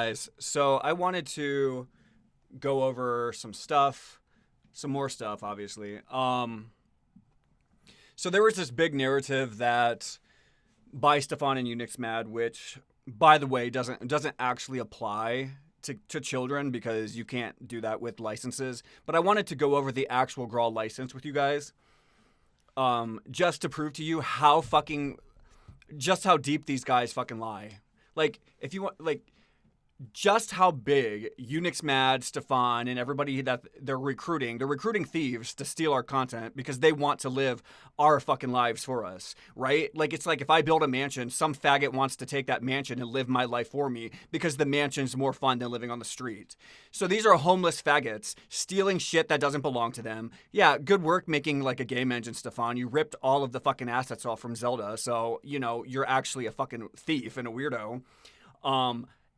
Guys, so I wanted to go over some more stuff, obviously. So there was this big narrative that by Stefan and Unix Mad, which, by the way, doesn't actually apply to children because you can't do that with licenses. But I wanted to go over the actual Graal license with you guys, just to prove to you just how deep these guys fucking lie. Like, if you want, like, just how big Unix Mad, Stefan, and everybody that they're recruiting thieves to steal our content because they want to live our fucking lives for us, right? Like, it's like if I build a mansion, some faggot wants to take that mansion and live my life for me because the mansion's more fun than living on the street. So these are homeless faggots stealing shit that doesn't belong to them. Yeah, good work making like a game engine, Stefan. You ripped all of the fucking assets off from Zelda, so, you're actually a fucking thief and a weirdo.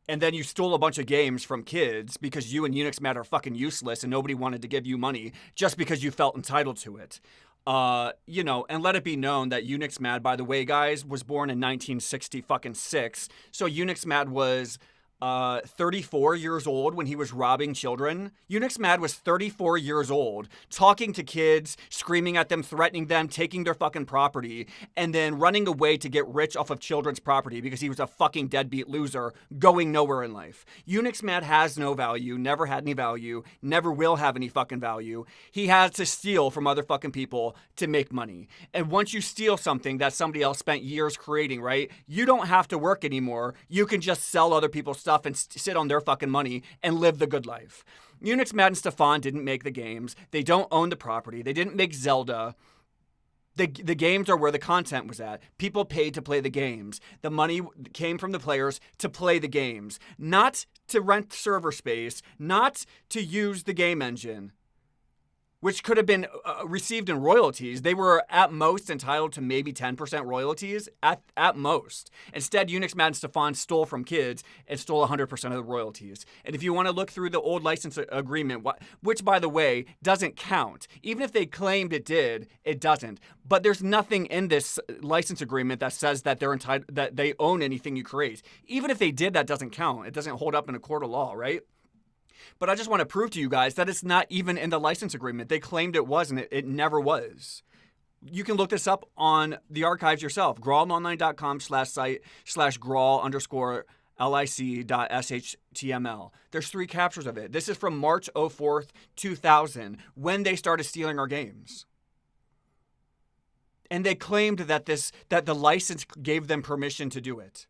And then you stole a bunch of games from kids because you and Unix Mad are fucking useless and nobody wanted to give you money just because you felt entitled to it. And let it be known that Unix Mad, by the way, guys, was born in 1960 fucking 6. So Unix Mad was 34 years old when he was robbing children. Unix Mad was 34 years old, talking to kids, screaming at them, threatening them, taking their fucking property, and then running away to get rich off of children's property because he was a fucking deadbeat loser going nowhere in life. Unix Mad has no value, never had any value, never will have any fucking value. He has to steal from other fucking people to make money. And once you steal something that somebody else spent years creating, right, you don't have to work anymore. You can just sell other people's stuff and sit on their fucking money and live the good life. Unix Mad and Stefan didn't make the games. They don't own the property. They didn't make Zelda. The games are where the content was at. People paid to play the games. The money came from the players to play the games, not to rent server space, not to use the game engine, which could have been received in royalties. They were at most entitled to maybe 10% royalties, at most. Instead, Unix Mad and Stefan stole from kids and stole 100% of the royalties. And if you want to look through the old license agreement, which, by the way, doesn't count. Even if they claimed it did, it doesn't. But there's nothing in this license agreement that says that they're entitled, that they own anything you create. Even if they did, that doesn't count. It doesn't hold up in a court of law, right? But I just want to prove to you guys that it's not even in the license agreement. They claimed it was, and it never was. You can look this up on the archives yourself. graalonline.com/site/graal_lic.shtml. There's 3 captures of it. This is from March 04th, 2000, when they started stealing our games. And they claimed that the license gave them permission to do it.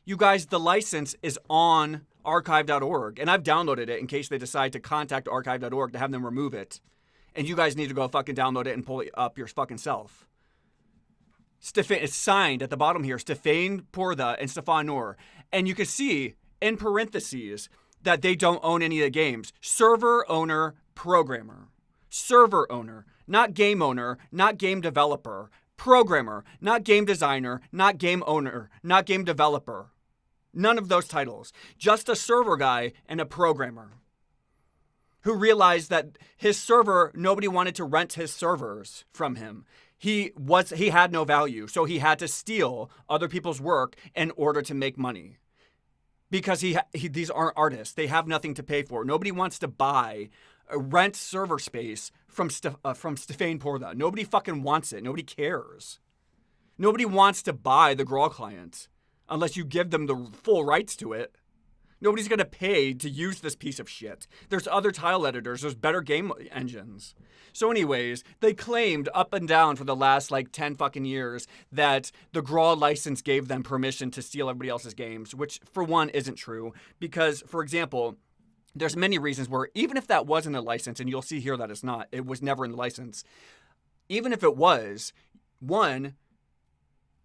You guys, the license is on archive.org, and I've downloaded it in case they decide to contact archive.org to have them remove it. And you guys need to go fucking download it and pull it up your fucking self. It's signed at the bottom here, Stefan Portha and Stefan Noor. And you can see in parentheses that they don't own any of the games. Server owner, programmer. Server owner, not game owner, not game developer. Programmer, not game designer, not game owner, not game developer. None of those titles. Just a server guy and a programmer who realized that his server, nobody wanted to rent his servers from him. He had no value, so he had to steal other people's work in order to make money. Because these aren't artists. They have nothing to pay for. Nobody wants to buy rent server space from Stefan Portha. Nobody fucking wants it. Nobody cares. Nobody wants to buy the Graal client unless you give them the full rights to it. Nobody's going to pay to use this piece of shit. There's other tile editors. There's better game engines. So anyways, they claimed up and down for the last 10 fucking years that the Graal license gave them permission to steal everybody else's games, which for one isn't true. Because, for example, there's many reasons where even if that wasn't a license, and you'll see here that it's not, it was never in the license. Even if it was, one,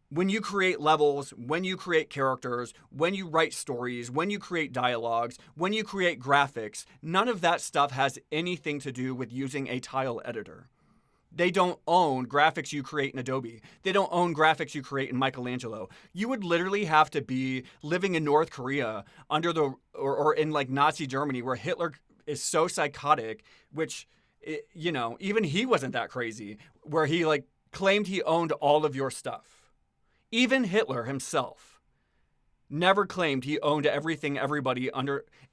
when you create levels, when you create characters, when you write stories, when you create dialogues, when you create graphics, none of that stuff has anything to do with using a tile editor. They don't own graphics you create in Adobe. They don't own graphics you create in Michelangelo. You would literally have to be living in North Korea or in Nazi Germany where Hitler is so psychotic, which, even he wasn't that crazy, where he claimed he owned all of your stuff. Even Hitler himself never claimed he owned everything everybody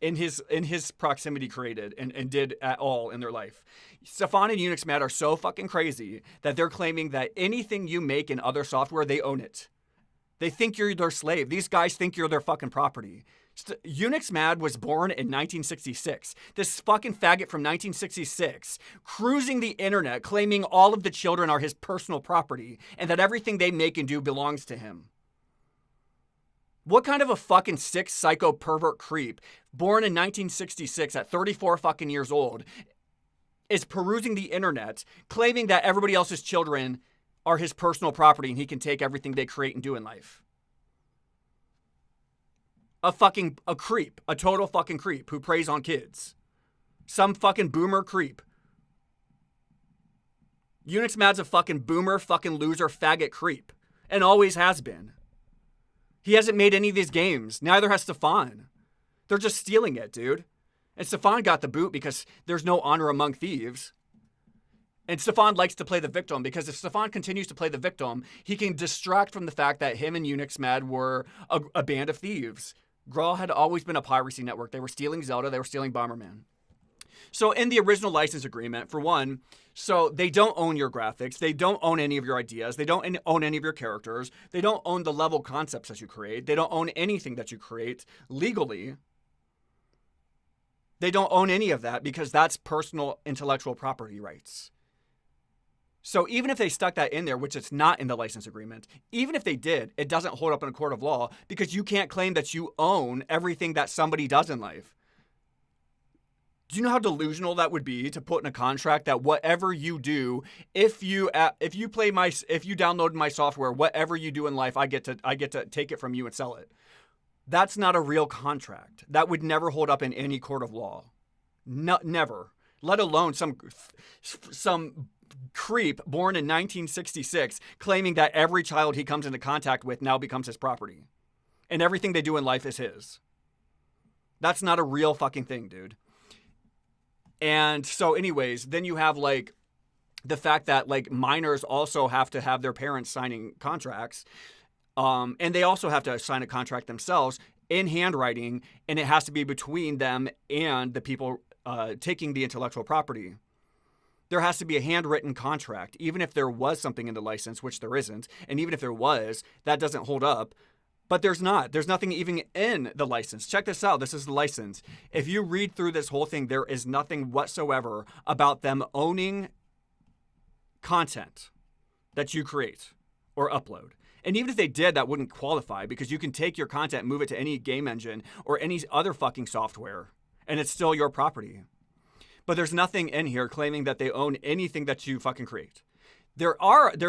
in his proximity created and did at all in their life. Stefan and Unix Mad are so fucking crazy that they're claiming that anything you make in other software, they own it. They think you're their slave. These guys think you're their fucking property. Unix Mad was born in 1966. This fucking faggot from 1966, cruising the internet, claiming all of the children are his personal property and that everything they make and do belongs to him. What kind of a fucking sick psycho pervert creep, born in 1966 at 34 fucking years old, is perusing the internet, claiming that everybody else's children are his personal property and he can take everything they create and do in life? A creep, a total fucking creep who preys on kids. Some fucking boomer creep. Unix Mad's a fucking boomer, fucking loser, faggot creep. And always has been. He hasn't made any of these games. Neither has Stefan. They're just stealing it, dude. And Stefan got the boot because there's no honor among thieves. And Stefan likes to play the victim because if Stefan continues to play the victim, he can distract from the fact that him and Unix Mad were a band of thieves. Graal had always been a piracy network. They were stealing Zelda. They were stealing Bomberman. So in the original license agreement, for one, so they don't own your graphics. They don't own any of your ideas. They don't own any of your characters. They don't own the level concepts that you create. They don't own anything that you create legally. They don't own any of that because that's personal intellectual property rights. So even if they stuck that in there, which it's not in the license agreement, even if they did, it doesn't hold up in a court of law because you can't claim that you own everything that somebody does in life. Do you know how delusional that would be to put in a contract that whatever you do, if you download my software, whatever you do in life, I get to take it from you and sell it. That's not a real contract. That would never hold up in any court of law. Never. Let alone some creep born in 1966 claiming that every child he comes into contact with now becomes his property. And everything they do in life is his. That's not a real fucking thing, dude. And so anyways, then you have like the fact that like minors also have to have their parents signing contracts. And they also have to sign a contract themselves in handwriting, and it has to be between them and the people taking the intellectual property. There has to be a handwritten contract, even if there was something in the license, which there isn't. And even if there was, that doesn't hold up. But there's not. There's nothing even in the license. Check this out. This is the license. If you read through this whole thing, there is nothing whatsoever about them owning content that you create or upload. And even if they did, that wouldn't qualify because you can take your content, move it to any game engine or any other fucking software, and it's still your property. But there's nothing in here claiming that they own anything that you fucking create. There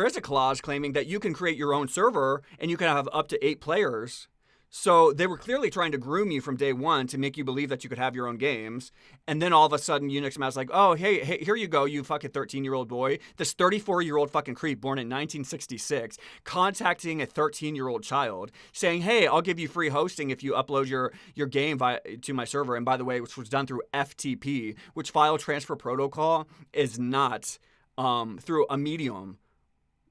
is a clause claiming that you can create your own server and you can have up to 8 players. So they were clearly trying to groom you from day one to make you believe that you could have your own games. And then all of a sudden, Unix Mad's like, oh, hey, here you go, you fucking 13-year-old boy. This 34-year-old fucking creep born in 1966 contacting a 13-year-old child saying, hey, I'll give you free hosting if you upload your game to my server. And by the way, which was done through FTP, which file transfer protocol is not through a medium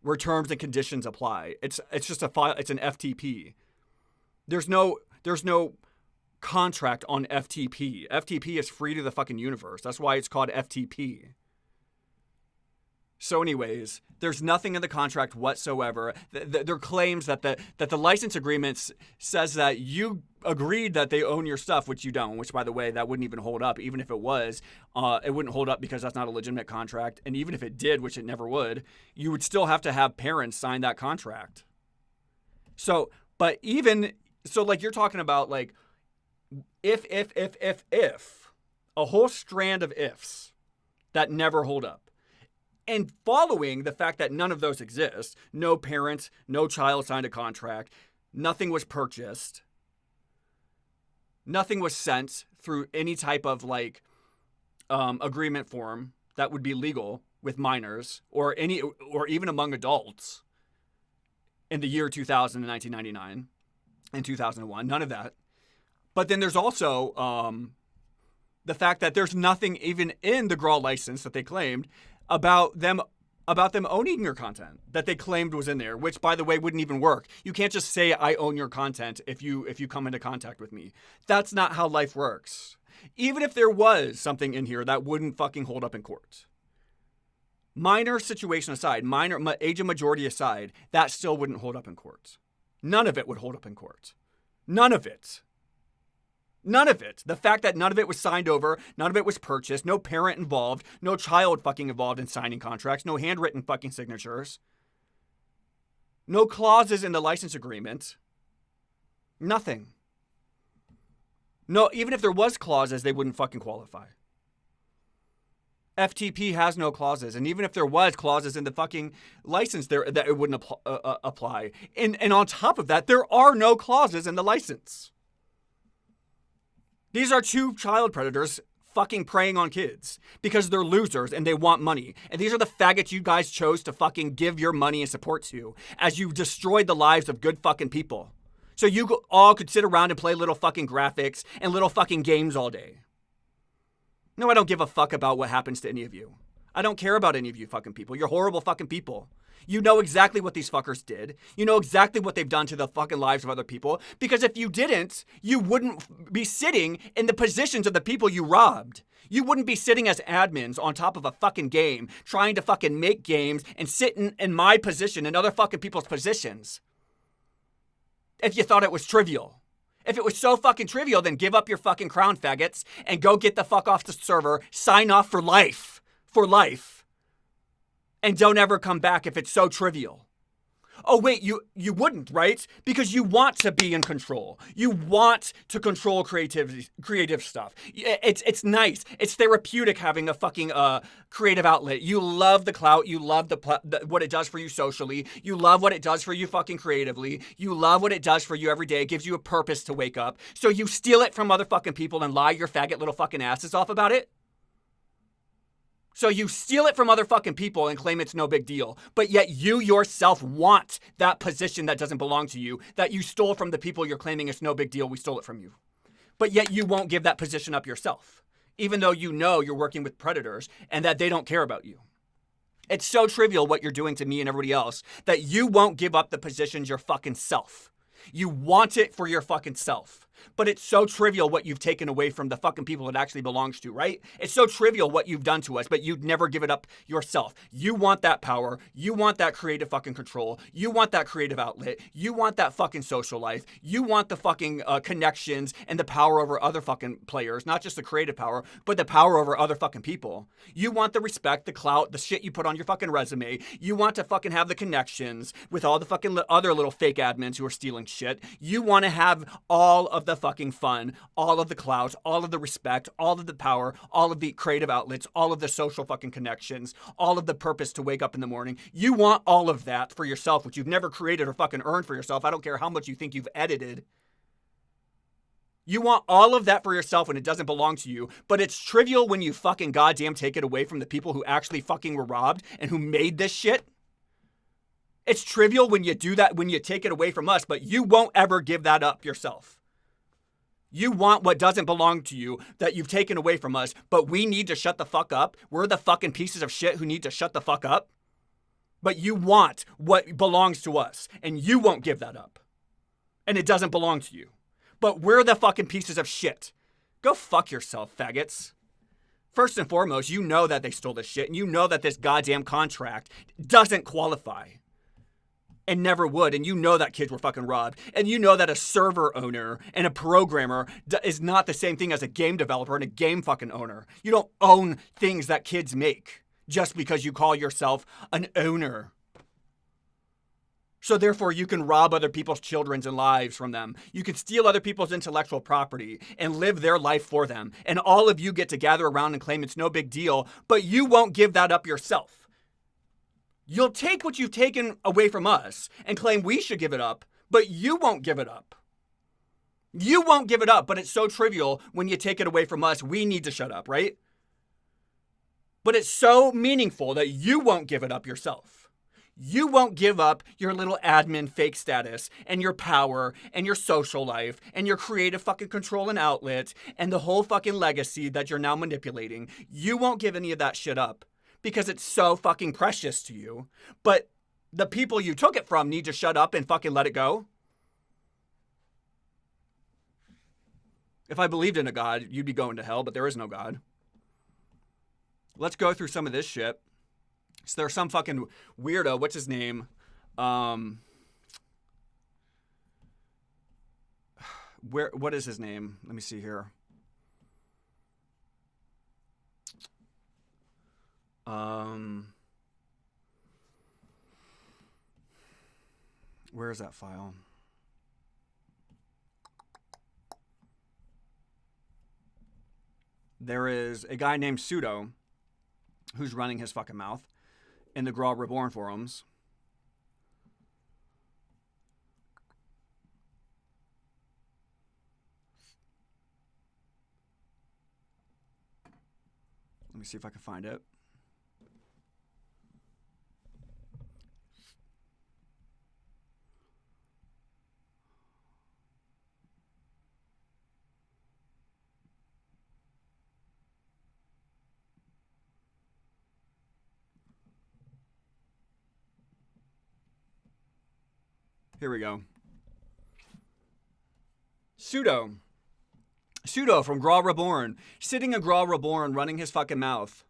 where terms and conditions apply. It's just a file. It's an FTP. There's no contract on FTP. FTP is free to the fucking universe. That's why it's called FTP. So anyways, there's nothing in the contract whatsoever. There claims that the license agreement says that you agreed that they own your stuff, which you don't, which by the way, that wouldn't even hold up. Even if it was, it wouldn't hold up because that's not a legitimate contract. And even if it did, which it never would, you would still have to have parents sign that contract. So, but even, so like you're talking about like, if, a whole strand of ifs that never hold up. And following the fact that none of those exist, no parent, no child signed a contract, nothing was purchased, nothing was sent through any type of like agreement form that would be legal with minors or even among adults in the year 2000 and 1999 and 2001, none of that. But then there's also the fact that there's nothing even in the Graal license that they claimed about them about them owning your content that they claimed was in there, which, by the way, wouldn't even work. You can't just say I own your content if you come into contact with me. That's not how life works. Even if there was something in here that wouldn't fucking hold up in court. Minor situation aside, age of majority aside, that still wouldn't hold up in court. None of it would hold up in court. None of it. None of it. The fact that none of it was signed over, none of it was purchased, no parent involved, no child fucking involved in signing contracts, no handwritten fucking signatures, no clauses in the license agreement. Nothing. No, even if there was clauses, they wouldn't fucking qualify. FTP has no clauses, and even if there was clauses in the fucking license there, that it wouldn't apply. And on top of that, there are no clauses in the license. These are two child predators fucking preying on kids because they're losers and they want money. And these are the faggots you guys chose to fucking give your money and support to as you destroyed the lives of good fucking people. So you all could sit around and play little fucking graphics and little fucking games all day. No, I don't give a fuck about what happens to any of you. I don't care about any of you fucking people. You're horrible fucking people. You know exactly what these fuckers did. You know exactly what they've done to the fucking lives of other people. Because if you didn't, you wouldn't be sitting in the positions of the people you robbed. You wouldn't be sitting as admins on top of a fucking game, trying to fucking make games and sitting in my position and other fucking people's positions. If you thought it was trivial. If it was so fucking trivial, then give up your fucking crown, faggots, and go get the fuck off the server, sign off for life. For life. And don't ever come back if it's so trivial. Oh, wait, you wouldn't, right? Because you want to be in control. You want to control creative stuff. It's nice. It's therapeutic having a fucking creative outlet. You love the clout. You love what it does for you socially. You love what it does for you fucking creatively. You love what it does for you every day. It gives you a purpose to wake up. So you steal it from other fucking people and lie your faggot little fucking asses off about it? So you steal it from other fucking people and claim it's no big deal. But yet you yourself want that position that doesn't belong to you, that you stole from the people you're claiming it's no big deal, we stole it from you. But yet you won't give that position up yourself, even though you know you're working with predators and that they don't care about you. It's so trivial what you're doing to me and everybody else that you won't give up the positions your fucking self. You want it for your fucking self. But it's so trivial what you've taken away from the fucking people it actually belongs to, right? It's so trivial what you've done to us, but you'd never give it up yourself. You want that power. You want that creative fucking control. You want that creative outlet. You want that fucking social life. You want the fucking connections and the power over other fucking players, not just the creative power, but the power over other fucking people. You want the respect, the clout, the shit you put on your fucking resume. You want to fucking have the connections with all the fucking other little fake admins who are stealing shit. You want to have all of the fucking fun, all of the clout, all of the respect, all of the power, all of the creative outlets, all of the social fucking connections, all of the purpose to wake up in the morning. You want all of that for yourself, which you've never created or fucking earned for yourself. I don't care how much you think you've edited. You want all of that for yourself when it doesn't belong to you, but it's trivial when you fucking goddamn take it away from the people who actually fucking were robbed and who made this shit. It's trivial when you do that, when you take it away from us, but you won't ever give that up yourself. You want what doesn't belong to you that you've taken away from us, but we need to shut the fuck up. We're the fucking pieces of shit who need to shut the fuck up. But you want what belongs to us, and you won't give that up. And it doesn't belong to you. But we're the fucking pieces of shit. Go fuck yourself, faggots. First and foremost, you know that they stole this shit, and you know that this goddamn contract doesn't qualify. And never would, and you know that kids were fucking robbed, and you know that a server owner and a programmer is not the same thing as a game developer and a game fucking owner. You don't own things that kids make just because you call yourself an owner. So therefore, you can rob other people's children's and lives from them. You can steal other people's intellectual property and live their life for them. And all of you get to gather around and claim it's no big deal, but you won't give that up yourself. You'll take what you've taken away from us and claim we should give it up, but you won't give it up. You won't give it up, but it's so trivial when you take it away from us, we need to shut up, right? But it's so meaningful that you won't give it up yourself. You won't give up your little admin fake status and your power and your social life and your creative fucking control and outlet and the whole fucking legacy that you're now manipulating. You won't give any of that shit up. because it's so fucking precious to you. But the people you took it from need to shut up and fucking let it go. If I believed in a God, you'd be going to hell, but there is no God. Let's go through some of this shit. So there's some fucking weirdo, what's his name? What is his name? Let me see here. Where is that file? There is a guy named Pseudo who's running his fucking mouth in the Graal Reborn forums. Let me see if I can find it. Here we go. Pseudo from Graal Reborn, sitting in Graal Reborn, running his fucking mouth.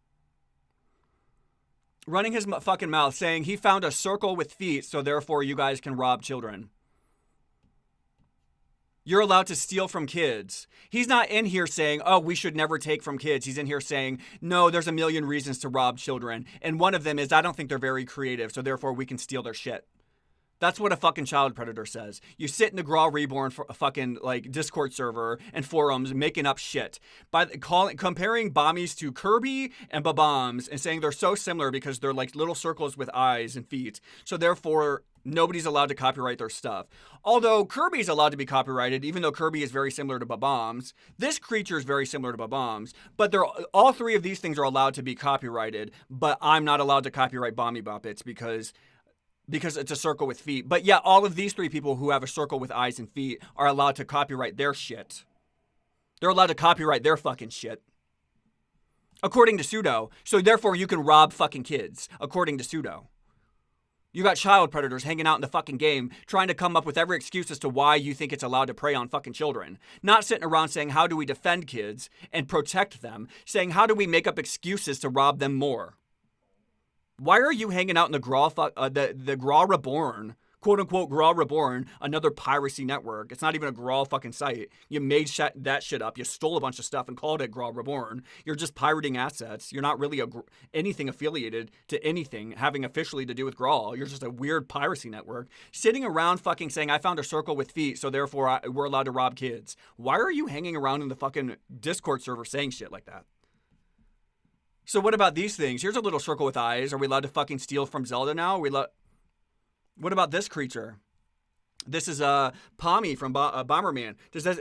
Running his fucking mouth, saying he found a circle with feet, so therefore you guys can rob children. You're allowed to steal from kids. He's not in here saying, oh, we should never take from kids. He's in here saying, no, there's a million reasons to rob children. And one of them is, I don't think they're very creative, so therefore we can steal their shit. That's what a fucking child predator says. You sit in the Graal Reborn for a fucking like Discord server and forums making up shit by comparing Bomies to Kirby and Bombs and saying they're so similar because they're like little circles with eyes and feet. So therefore, nobody's allowed to copyright their stuff. Although Kirby's allowed to be copyrighted, even though Kirby is very similar to Bombs. This creature is very similar to Bombs, but all three of these things are allowed to be copyrighted. But I'm not allowed to copyright Bommy Boppets because it's a circle with feet. But yeah, all of these three people who have a circle with eyes and feet are allowed to copyright their shit. They're allowed to copyright their fucking shit. According to Pseudo. So therefore you can rob fucking kids, according to Pseudo. You got child predators hanging out in the fucking game, trying to come up with every excuse as to why you think it's allowed to prey on fucking children. Not sitting around saying, how do we defend kids and protect them? Saying, how do we make up excuses to rob them more? Why are you hanging out in the Graal, the Graal Reborn, quote unquote Graal Reborn, another piracy network? It's not even a Graal fucking site. You made that shit up. You stole a bunch of stuff and called it Graal Reborn. You're just pirating assets. You're not really anything affiliated to anything having officially to do with Graal. You're just a weird piracy network sitting around fucking saying, I found a circle with feet, so therefore we're allowed to rob kids. Why are you hanging around in the fucking Discord server saying shit like that? So what about these things? Here's a little circle with eyes. Are we allowed to fucking steal from Zelda now? What about this creature? This is Pommy from Bomberman.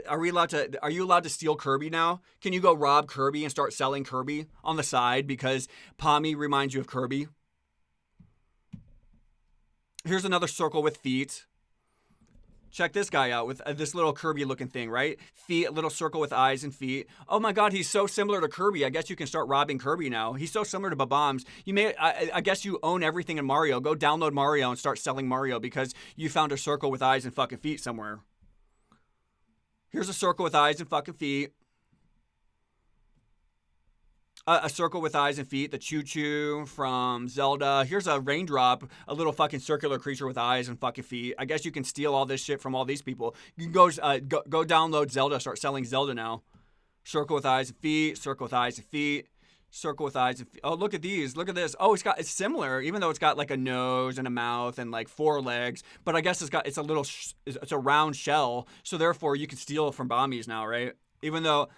Are you allowed to steal Kirby now? Can you go rob Kirby and start selling Kirby on the side because Pommy reminds you of Kirby? Here's another circle with feet. Check this guy out with this little Kirby looking thing, right? Feet, a little circle with eyes and feet. Oh my God, he's so similar to Kirby. I guess you can start robbing Kirby now. He's so similar to Bombs. I guess you own everything in Mario. Go download Mario and start selling Mario because you found a circle with eyes and fucking feet somewhere. Here's a circle with eyes and fucking feet. A circle with eyes and feet, the Choo-Choo from Zelda. Here's a raindrop, a little fucking circular creature with eyes and fucking feet. I guess you can steal all this shit from all these people. You can go download Zelda, start selling Zelda now. Circle with eyes and feet, circle with eyes and feet, circle with eyes and feet. Oh, look at these. Look at this. Oh, it's similar, even though it's got like a nose and a mouth and like 4 legs. But I guess it's a round shell. So therefore you can steal from Bomies now, right? Even though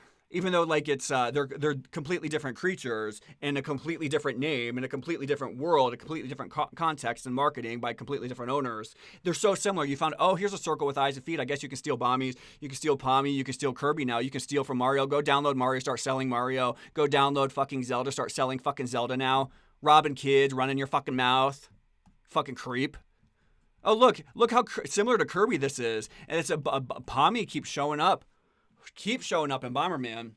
like it's they're completely different creatures and a completely different name and a completely different world, a completely different context and marketing by completely different owners. They're so similar. You found, oh, here's a circle with eyes and feet. I guess you can steal Bomies, you can steal Pommy, you can steal Kirby now. You can steal from Mario. Go download Mario, start selling Mario. Go download fucking Zelda, start selling fucking Zelda now. Robbing kids, running your fucking mouth. Fucking creep. Oh, look how similar to Kirby this is. And it's a Pommy keeps showing up in Bomberman.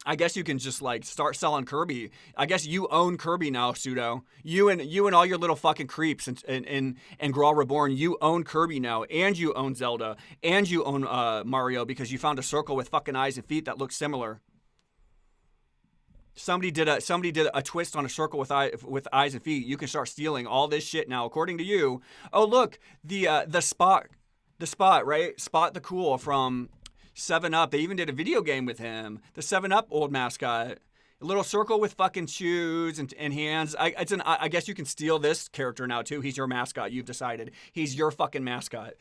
I guess you can just like start selling Kirby. I guess you own Kirby now, Pseudo. You and all your little fucking creeps and Graal Reborn. You own Kirby now, and you own Zelda, and you own Mario because you found a circle with fucking eyes and feet that looks similar. Somebody did a twist on a circle with eyes and feet. You can start stealing all this shit now, according to you. Oh look, the spot right, Spot the Cool from 7-Up. They even did a video game with him. The 7-Up old mascot. A little circle with fucking shoes and hands. I guess you can steal this character now too. He's your mascot. You've decided he's your fucking mascot.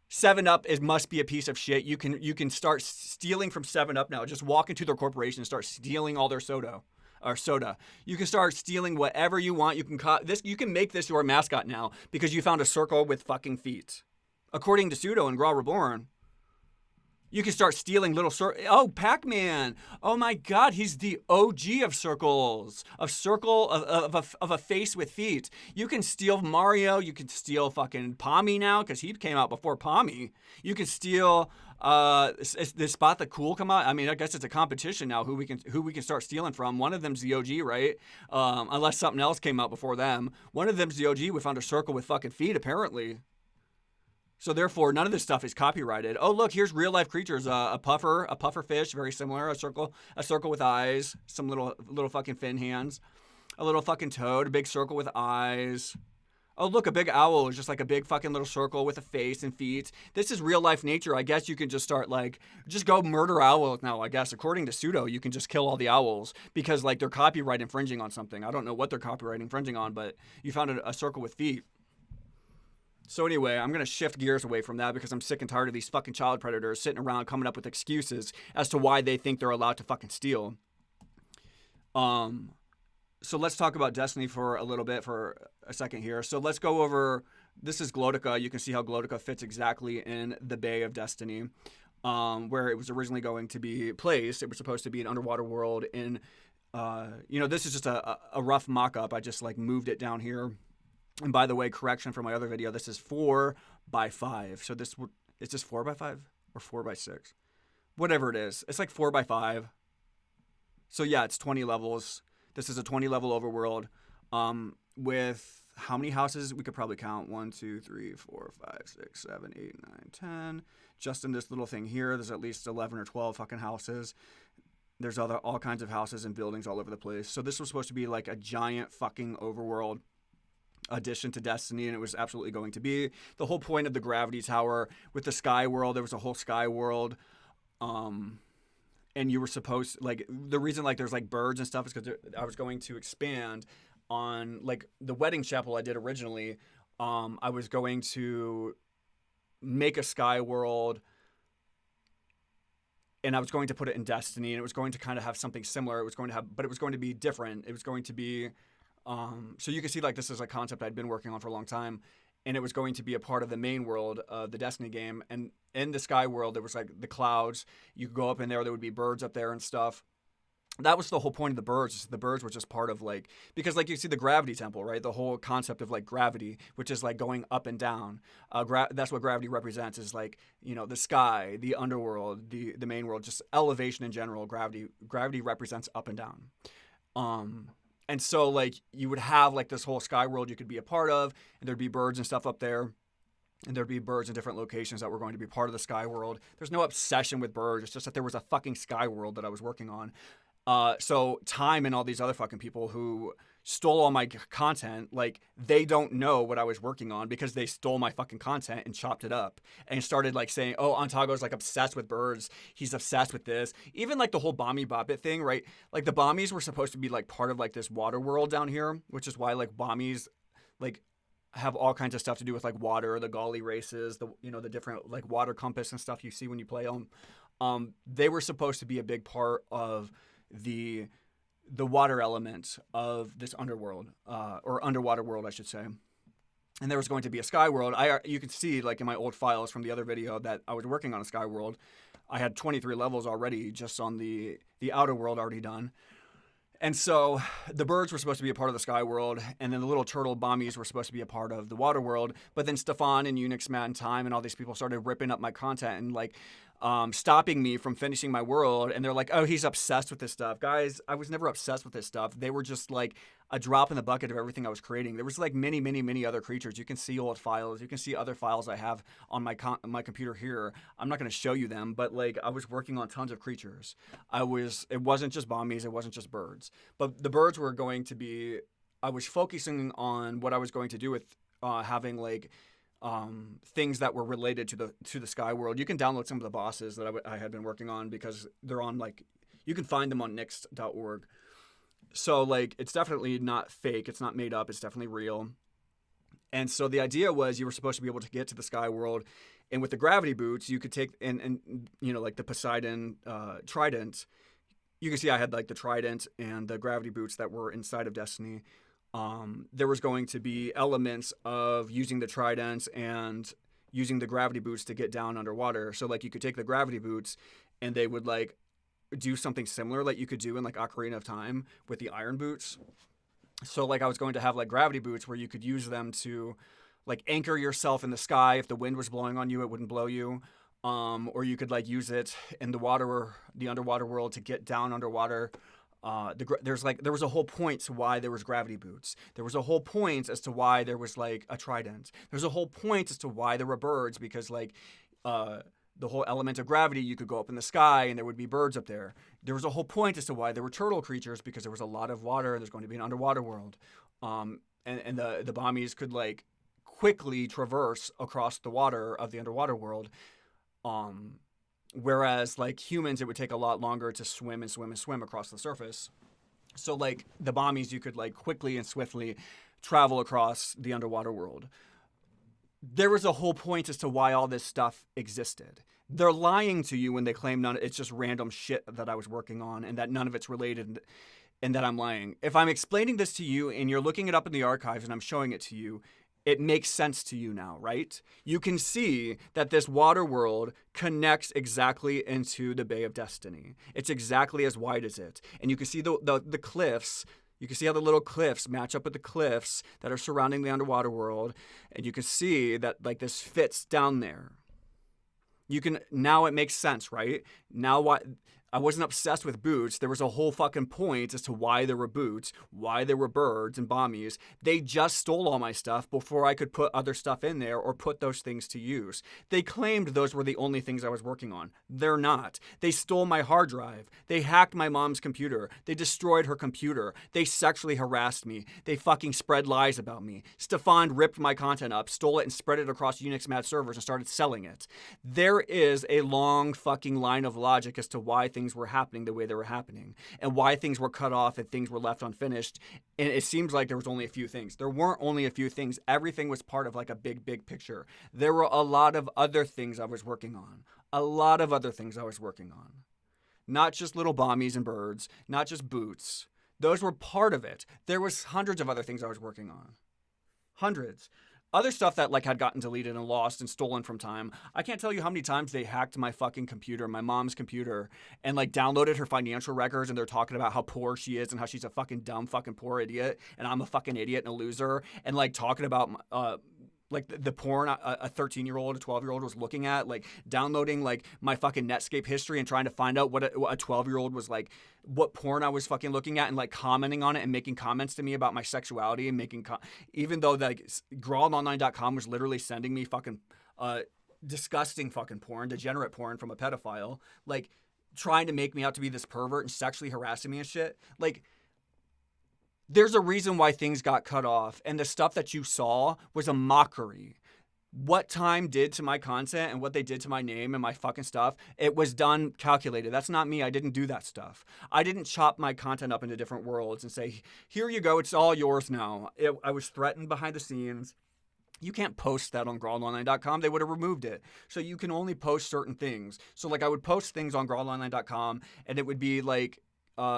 7-Up must be a piece of shit. You can start stealing from 7-Up now. Just walk into their corporation and start stealing all their soda. You can start stealing whatever you want. You can make this your mascot now because you found a circle with fucking feet. According to Pseudo and Graal Reborn. You can start stealing little Oh, Pac-Man. Oh my God, he's the OG of circles. Of a face with feet. You can steal Mario. You can steal fucking Pommy now because he came out before Pommy. You can steal this Spot the Cool come out. I mean, I guess it's a competition now who we can start stealing from. One of them's the OG, right? Unless something else came out before them. One of them's the OG. We found a circle with fucking feet apparently. So therefore, none of this stuff is copyrighted. Oh, look, here's real life creatures. A puffer fish, very similar. A circle with eyes. Some little fucking fin hands. A little fucking toad. A big circle with eyes. Oh, look, a big owl is just like a big fucking little circle with a face and feet. This is real life nature. I guess you can just start just go murder owls now. I guess according to Pseudo, you can just kill all the owls because they're copyright infringing on something. I don't know what they're copyright infringing on, but you found a circle with feet. So anyway, I'm going to shift gears away from that because I'm sick and tired of these fucking child predators sitting around coming up with excuses as to why they think they're allowed to fucking steal. So let's talk about Destiny for a second here. So let's go over, this is Glotica. You can see how Glotica fits exactly in the Bay of Destiny, where it was originally going to be placed. It was supposed to be an underwater world in, this is just a rough mock-up. I just moved it down here. And by the way, correction from my other video, this is 4x5. So is this 4x5 or 4x6? Whatever it is. It's 4x5. So yeah, it's 20 levels. This is a 20 level overworld with how many houses? We could probably count 1, 2, 3, 4, 5, 6, 7, 8, 9, 10. Just in this little thing here, there's at least 11 or 12 fucking houses. There's all kinds of houses and buildings all over the place. So this was supposed to be a giant fucking overworld addition to Destiny, and it was absolutely going to be. The whole point of the Gravity Tower with the Sky World, there was a whole Sky World, and you were supposed, the reason there's birds and stuff is because I was going to expand on the wedding chapel I did originally. I was going to make a Sky World, and I was going to put it in Destiny, and it was going to kind of have something similar. But it was going to be different. It was going to be so you can see this is a concept I'd been working on for a long time, and it was going to be a part of the main world of the Destiny game. And in the Sky World, there was the clouds. You could go up in there. There would be birds up there and stuff. That was the whole point of the birds. The birds were just part of because you see the Gravity Temple, right? The whole concept of gravity, which is going up and down. That's what gravity represents is the sky, the underworld, the main world, just elevation in general. Gravity represents up and down. And so, you would have, this whole Sky World you could be a part of, and there'd be birds and stuff up there, and there'd be birds in different locations that were going to be part of the Sky World. There's no obsession with birds. It's just that there was a fucking Sky World that I was working on. So Time and all these other fucking people who stole all my content, they don't know what I was working on because they stole my fucking content and chopped it up and started saying, oh, Ontago's obsessed with birds. He's obsessed with this. Even the whole Bommy Bobbit thing, right? The Bommies were supposed to be part of this water world down here, which is why Bommies have all kinds of stuff to do with water, the Golly races, the different water compass and stuff you see when you play them. They were supposed to be a big part of the water element of this underworld, or underwater world, I should say. And there was going to be a Sky World. You can see, in my old files from the other video that I was working on a Sky World. I had 23 levels already just on the outer world already done. And so the birds were supposed to be a part of the Sky World, and then the little turtle Bommies were supposed to be a part of the water world. But then Stefan and Unix, Matt, and Time and all these people started ripping up my content and stopping me from finishing my world. And they're like, oh, he's obsessed with this stuff. Guys, I was never obsessed with this stuff. They were just like a drop in the bucket of everything I was creating. There was like many, many, many other creatures. You can see old files. You can see other files I have on my computer here. I'm not going to show you them, but like I was working on tons of creatures. It wasn't just Bomies. It wasn't just birds. But the birds were going to be, I was focusing on what I was going to do with having like things that were related to the Sky World. You can download some of the bosses that I had been working on because they're on like, you can find them on nix.org. So like it's definitely not fake. It's not made up. It's definitely real. And so the idea was you were supposed to be able to get to the Sky World, and with the gravity boots, you could take and you know, like the Poseidon trident. You can see I had like the trident and the gravity boots that were inside of Destiny. There was going to be elements of using the tridents and using the gravity boots to get down underwater. So like you could take the gravity boots and they would like do something similar like you could do in like Ocarina of Time with the iron boots. So like I was going to have like gravity boots where you could use them to like anchor yourself in the sky. If the wind was blowing on you, it wouldn't blow you. Or you could like use it in the water or the underwater world to get down underwater. There was a whole point to why there was gravity boots. There was a whole point as to why there was like a trident. There's a whole point as to why there were birds, because like the whole element of gravity, you could go up in the sky and there would be birds up there. There was a whole point as to why there were turtle creatures, because there was a lot of water and there's going to be an underwater world. And the Bomies could like quickly traverse across the water of the underwater world. Whereas like humans, it would take a lot longer to swim and swim and swim across the surface. So like the Bomies, you could like quickly and swiftly travel across the underwater world. There was a whole point as to why all this stuff existed. They're lying to you when they claim it's just random shit that I was working on and that none of it's related and that I'm lying. If I'm explaining this to you and you're looking it up in the archives and I'm showing it to you, it makes sense to you now, right? You can see that this water world connects exactly into the Bay of Destiny. It's exactly as wide as it. And you can see the cliffs. You can see how the little cliffs match up with the cliffs that are surrounding the underwater world. And you can see that like this fits down there. Now it makes sense, right? Now why I wasn't obsessed with boots. There was a whole fucking point as to why there were boots, why there were birds and Bomies. They just stole all my stuff before I could put other stuff in there or put those things to use. They claimed those were the only things I was working on. They're not. They stole my hard drive. They hacked my mom's computer. They destroyed her computer. They sexually harassed me. They fucking spread lies about me. Stefan ripped my content up, stole it, and spread it across Unix Mad servers and started selling it. There is a long fucking line of logic as to why things were happening the way they were happening and why things were cut off and things were left unfinished. And it seems like there was only a few things. There weren't only a few things. Everything was part of like a big, big picture. There were a lot of other things I was working on. Not just little Bomies and birds, not just boots. Those were part of it. There was hundreds of other things I was working on. Hundreds. Other stuff that like had gotten deleted and lost and stolen from time. I can't tell you how many times they hacked my fucking computer, my mom's computer, and like downloaded her financial records, and they're talking about how poor she is and how she's a fucking dumb fucking poor idiot and I'm a fucking idiot and a loser, and like talking about like the porn a 13-year-old, a 12-year-old was looking at, like downloading like my fucking Netscape history and trying to find out what a 12-year-old was like, what porn I was fucking looking at, and like commenting on it and making comments to me about my sexuality and making even though like graalonline.com was literally sending me fucking disgusting fucking porn, degenerate porn from a pedophile, like trying to make me out to be this pervert and sexually harassing me and shit. Like, there's a reason why things got cut off, and the stuff that you saw was a mockery. What Time did to my content and what they did to my name and my fucking stuff, it was done calculated. That's not me. I didn't do that stuff. I didn't chop my content up into different worlds and say, here you go, it's all yours now. I was threatened behind the scenes. You can't post that on graalonline.com. They would have removed it. So you can only post certain things. So like I would post things on graalonline.com, and it would be like,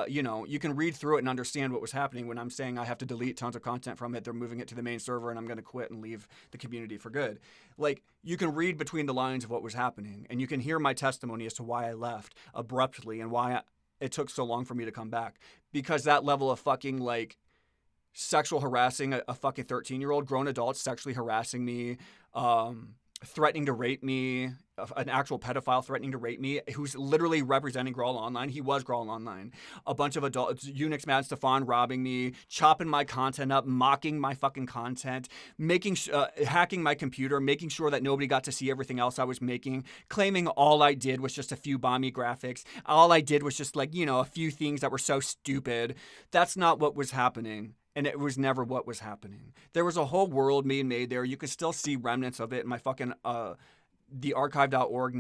you can read through it and understand what was happening when I'm saying I have to delete tons of content from it. They're moving it to the main server and I'm going to quit and leave the community for good. Like, you can read between the lines of what was happening, and you can hear my testimony as to why I left abruptly and why it took so long for me to come back. Because that level of fucking, like, sexual harassing a fucking 13-year-old, grown adults sexually harassing me, threatening to rape me, an actual pedophile threatening to rape me, who's literally representing Graal Online. He was Graal Online. A bunch of adults, Unix Mad Stefan robbing me, chopping my content up, mocking my fucking content, hacking my computer, making sure that nobody got to see everything else I was making, claiming all I did was just a few Bommy graphics. All I did was just like, a few things that were so stupid. That's not what was happening. And it was never what was happening. There was a whole world being made there. You can still see remnants of it in my fucking the archive.org,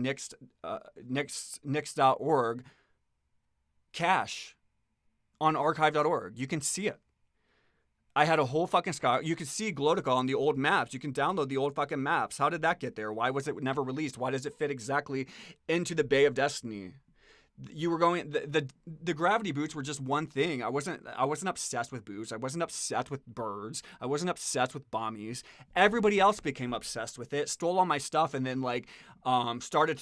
nix.org cache on archive.org. You can see it. I had a whole fucking sky. You can see Glotica on the old maps. You can download the old fucking maps. How did that get there? Why was it never released? Why does it fit exactly into the Bay of Destiny? You were going the gravity boots were just one thing. I wasn't obsessed with boots. I wasn't obsessed with birds. I wasn't obsessed with Bommies. Everybody else became obsessed with it, stole all my stuff, and then started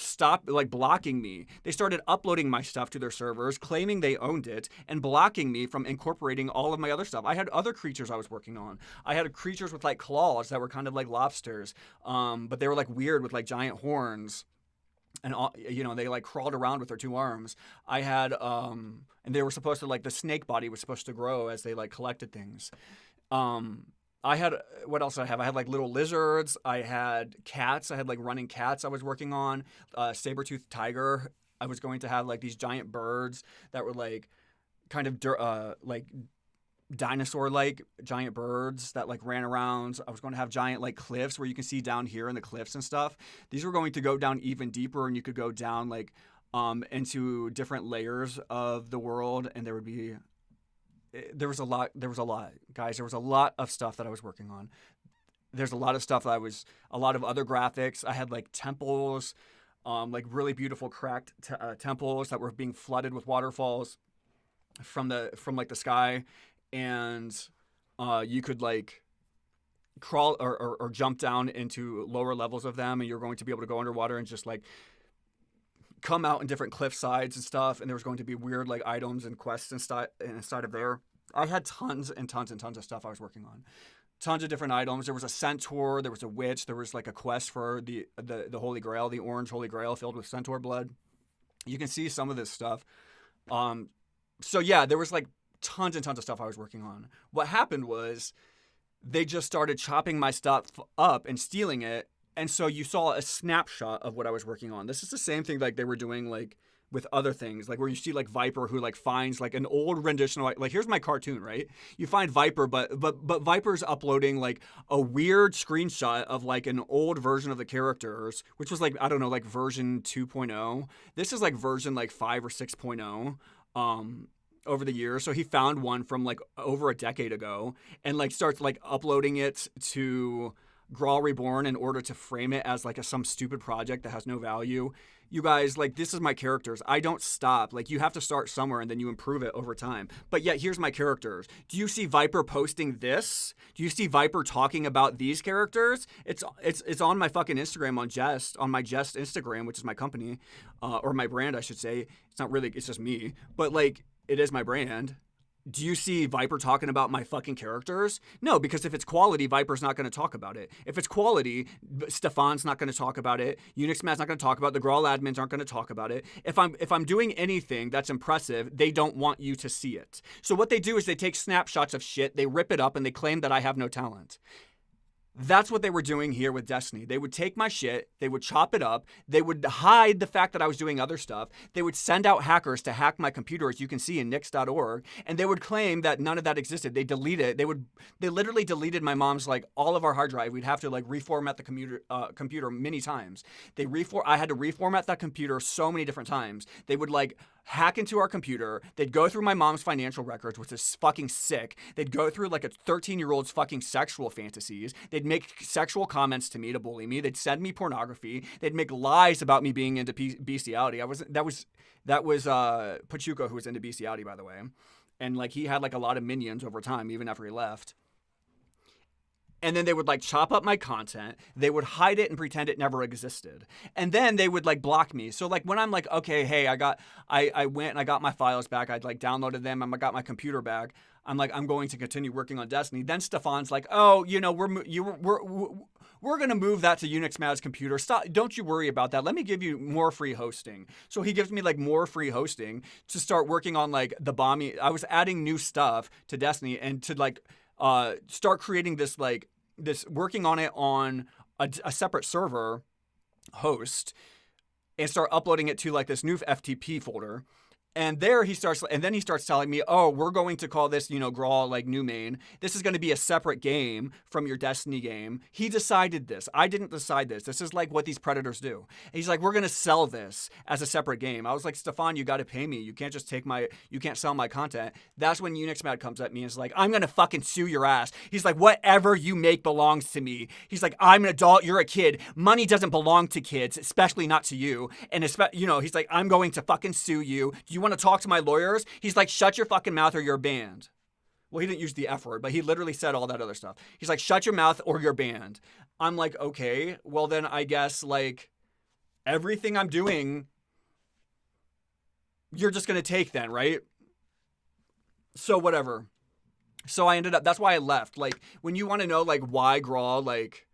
blocking me. They started uploading my stuff to their servers, claiming they owned it, and blocking me from incorporating all of my other stuff. I had other creatures I was working on. I had creatures with like claws that were kind of like lobsters, but they were like weird with like giant horns. And they like crawled around with their two arms. I had and they were supposed to, like, the snake body was supposed to grow as they like collected things. I had, what else did I have? I had like little lizards. I had cats. I had like running cats I was working on. Saber-toothed tiger. I was going to have like these giant birds that were like kind of like dinosaur-like giant birds that like ran around. I was going to have giant like cliffs where you can see down here in the cliffs and stuff. These were going to go down even deeper, and you could go down like into different layers of the world, and there was a lot, guys. There was a lot of stuff that I was working on. There's a lot of stuff that a lot of other graphics. I had like temples, like really beautiful cracked temples that were being flooded with waterfalls from the sky. And you could like crawl or jump down into lower levels of them, and you're going to be able to go underwater and just like come out in different cliff sides and stuff. And there was going to be weird like items and quests inside of there. I had tons and tons and tons of stuff I was working on. Tons of different items. There was a centaur, there was a witch, there was like a quest for the Holy Grail, the orange Holy Grail filled with centaur blood. You can see some of this stuff. So yeah, there was like tons and tons of stuff I was working on. What happened was they just started chopping my stuff up and stealing it. And so you saw a snapshot of what I was working on. This is the same thing like they were doing like with other things, like where you see like Viper who like finds like an old rendition of like, here's my cartoon, right? You find Viper, but Viper's uploading like a weird screenshot of like an old version of the characters, which was like, I don't know, like version 2.0. This is like version like 5 or 6.0. Over the years. So he found one from like over a decade ago and like starts like uploading it to Graal Reborn in order to frame it as like some stupid project that has no value. You guys, like, this is my characters. I don't stop. Like, you have to start somewhere and then you improve it over time. But yet, here's my characters. Do you see Viper posting this? Do you see Viper talking about these characters? It's on my fucking Instagram on my Jest Instagram, which is my company, or my brand, I should say. It's not really, it's just me. But like, it is my brand. Do you see Viper talking about my fucking characters? No, because if it's quality, Viper's not going to talk about it. If it's quality, Stefan's not going to talk about it. Unix Mad's not going to talk about it. The Graal admins aren't going to talk about it. If I'm doing anything that's impressive, they don't want you to see it. So what they do is they take snapshots of shit, they rip it up, and they claim that I have no talent. That's what they were doing here with Destiny. They would take my shit, they would chop it up, they would hide the fact that I was doing other stuff, they would send out hackers to hack my computer, as you can see in nix.org, and they would claim that none of that existed. They delete it. They literally deleted my mom's, like, all of our hard drive. We'd have to, like, reformat the computer many times. I had to reformat that computer so many different times. They would, like, hack into our computer. They'd go through my mom's financial records, which is fucking sick. They'd go through like a 13-year-old's fucking sexual fantasies. They'd make sexual comments to me to bully me. They'd send me pornography. They'd make lies about me being into bestiality. That was Pachuco, who was into bestiality, by the way. And like he had like a lot of minions over time, even after he left. And then they would like chop up my content. They would hide it and pretend it never existed. And then they would like block me. So like when I'm like, okay, hey, I went and I got my files back. I'd like downloaded them. I got my computer back. I'm like, I'm going to continue working on Destiny. Then Stefan's like, oh, we're going to move that to Unix Mad's computer. Stop. Don't you worry about that. Let me give you more free hosting. So he gives me like more free hosting to start working on like the Bombie. I was adding new stuff to Destiny and to like start creating this working on it on a separate server host and start uploading it to like this new FTP folder. And then he starts telling me, oh, we're going to call this, Graal, like new main. This is going to be a separate game from your Destiny game. He decided this. I didn't decide this. This is like what these predators do. And he's like, we're going to sell this as a separate game. I was like, Stefan, you got to pay me. You can't just you can't sell my content. That's when Unix Mad comes at me and is like, I'm going to fucking sue your ass. He's like, whatever you make belongs to me. He's like, I'm an adult. You're a kid. Money doesn't belong to kids, especially not to you. And he's like, I'm going to fucking sue you. Do you want to talk to my lawyers? He's like, shut your fucking mouth or you're banned. Well, he didn't use the F word, but he literally said all that other stuff. He's like, shut your mouth or you're banned. I'm like, okay, well then I guess like everything I'm doing, you're just going to take then, right? So whatever. So I ended up, that's why I left. Like when you want to know like why Graal, like,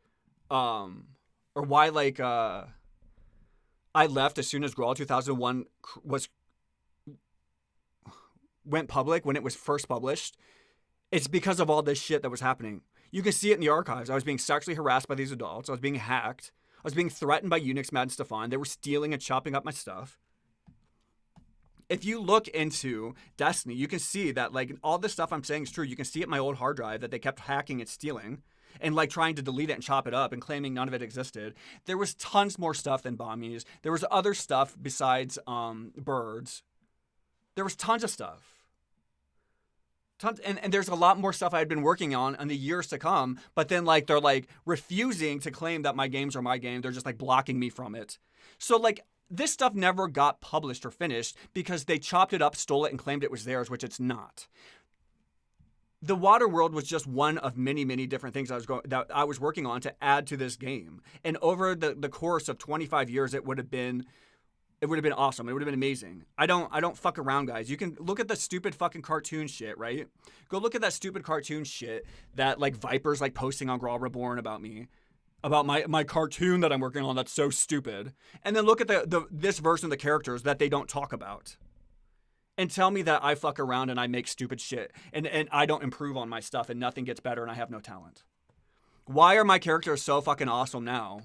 or why like, I left as soon as Graal 2001 went public when it was first published, it's because of all this shit that was happening. You can see it in the archives. I was being sexually harassed by these adults. I was being hacked. I was being threatened by Unix Mad and Stefan. They were stealing and chopping up my stuff. If you look into Destiny, you can see that like all this stuff I'm saying is true. You can see it in my old hard drive that they kept hacking and stealing and like trying to delete it and chop it up and claiming none of it existed. There was tons more stuff than Bomies. There was other stuff besides birds. There was tons of stuff. And there's a lot more stuff I had been working on in the years to come, but then like they're like refusing to claim that my games are my game. They're just like blocking me from it. So like this stuff never got published or finished because they chopped it up, stole it, and claimed it was theirs, which it's not. The Water World was just one of many, many different things that I was working on to add to this game. And over the course of 25 years, it would have been awesome. It would have been amazing. I don't fuck around, guys. You can look at the stupid fucking cartoon shit, right? Go look at that stupid cartoon shit that like Viper's like posting on Graal Reborn about me. About my cartoon that I'm working on that's so stupid. And then look at this version of the characters that they don't talk about. And tell me that I fuck around and I make stupid shit. And I don't improve on my stuff and nothing gets better and I have no talent. Why are my characters so fucking awesome now?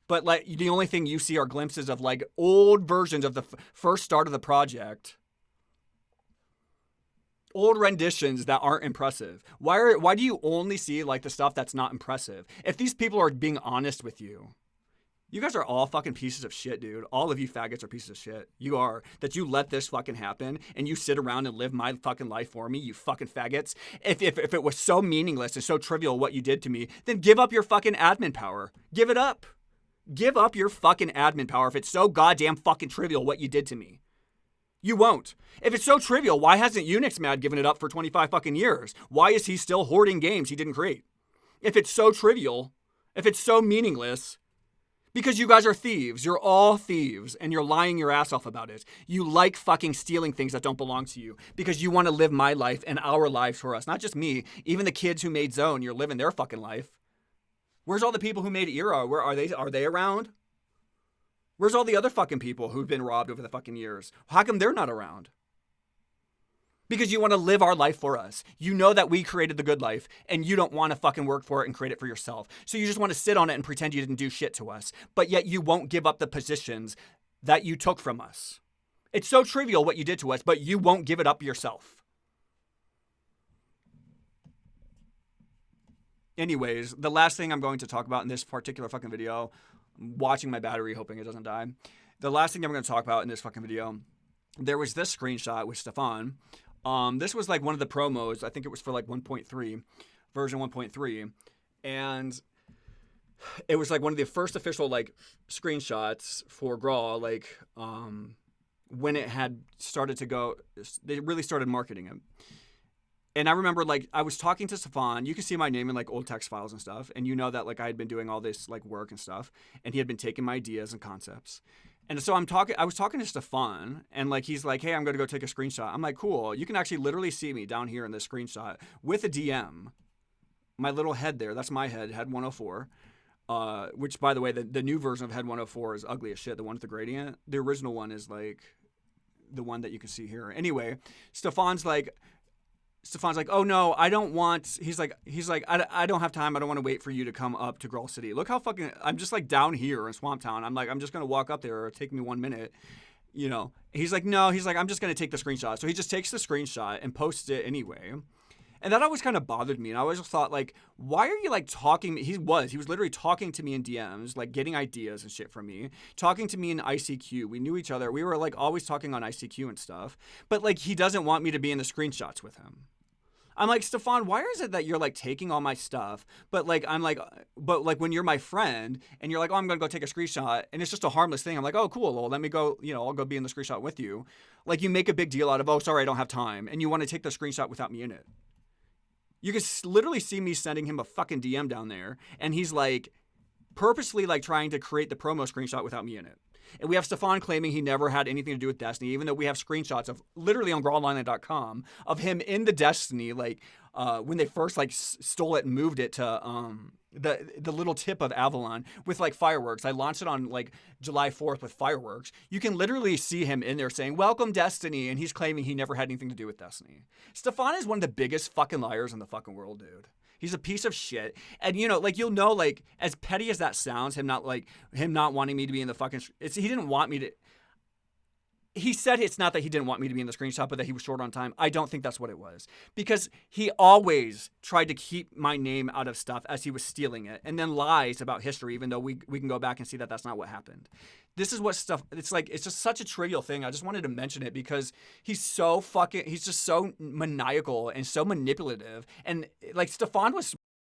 But like the only thing you see are glimpses of like old versions of the first start of the project. Old renditions that aren't impressive. Why do you only see like the stuff that's not impressive? If these people are being honest with you, you guys are all fucking pieces of shit, dude. All of you faggots are pieces of shit. You are. That you let this fucking happen and you sit around and live my fucking life for me, you fucking faggots. If it was so meaningless and so trivial what you did to me, then give up your fucking admin power. Give it up. Give up your fucking admin power if it's so goddamn fucking trivial what you did to me. You won't. If it's so trivial, why hasn't Unix Mad given it up for 25 fucking years? Why is he still hoarding games he didn't create? If it's so trivial, if it's so meaningless, because you guys are thieves. You're all thieves, and you're lying your ass off about it. You like fucking stealing things that don't belong to you because you want to live my life and our lives for us. Not just me, even the kids who made Zone, you're living their fucking life. Where's all the people who made Era? Where are they? Are they around? Where's all the other fucking people who've been robbed over the fucking years? How come they're not around? Because you want to live our life for us. You know that we created the good life, and you don't want to fucking work for it and create it for yourself. So you just want to sit on it and pretend you didn't do shit to us. But yet you won't give up the positions that you took from us. It's so trivial what you did to us, but you won't give it up yourself. Anyways, the last thing I'm going to talk about in this particular fucking video, I'm watching my battery, hoping it doesn't die. The last thing I'm going to talk about in this fucking video, there was this screenshot with Stefan. This was like one of the promos. I think it was for like 1.3, version 1.3. And it was like one of the first official like screenshots for Graal, like when it had started to go, they really started marketing it. And I remember, like, I was talking to Stefan. You can see my name in, like, old text files and stuff. And you know that, like, I had been doing all this, like, work and stuff. And he had been taking my ideas and concepts. And so I was talking to Stefan, and, like, he's like, hey, I'm going to go take a screenshot. I'm like, cool. You can actually literally see me down here in this screenshot with a DM. My little head there, that's my head 104. Which, by the way, the new version of head 104 is ugly as shit. The one with the gradient. The original one is, like, the one that you can see here. Anyway, Stefan's like, oh no, I don't want. He's like, I don't have time. I don't want to wait for you to come up to Graal City. Look how fucking. I'm just like down here in Swamp Town. I'm like, I'm just gonna walk up there. It'll take me 1 minute. You know. He's like, no. He's like, I'm just gonna take the screenshot. So he just takes the screenshot and posts it anyway. And that always kind of bothered me. And I always thought, like, why are you, like, talking? He was literally talking to me in DMs, like, getting ideas and shit from me, talking to me in ICQ. We knew each other. We were, like, always talking on ICQ and stuff. But, like, he doesn't want me to be in the screenshots with him. I'm like, Stefan, why is it that you're, like, taking all my stuff? But, like, when you're my friend and you're like, oh, I'm going to go take a screenshot and it's just a harmless thing. I'm like, oh, cool. Well, let me go, I'll go be in the screenshot with you. Like, you make a big deal out of, oh, sorry, I don't have time. And you want to take the screenshot without me in it. You can literally see me sending him a fucking DM down there, and he's like purposely like trying to create the promo screenshot without me in it. And we have Stefan claiming he never had anything to do with Destiny, even though we have screenshots of literally on GraalOnline.com of him in the Destiny, like when they first like stole it and moved it to the little tip of Avalon with like fireworks. I launched it on like July 4th with fireworks. You can literally see him in there saying, welcome Destiny. And he's claiming he never had anything to do with Destiny. Stefan is one of the biggest fucking liars in the fucking world, dude. He's a piece of shit. And like, you'll know, like, as petty as that sounds, him not wanting me to be in the fucking, he didn't want me to, he said it's not that he didn't want me to be in the screenshot, but that he was short on time. I don't think that's what it was. Because he always tried to keep my name out of stuff as he was stealing it. And then lies about history, even though we can go back and see that that's not what happened. This is what stuff, it's like, it's just such a trivial thing. I just wanted to mention it because he's just so maniacal and so manipulative. And like Stefan was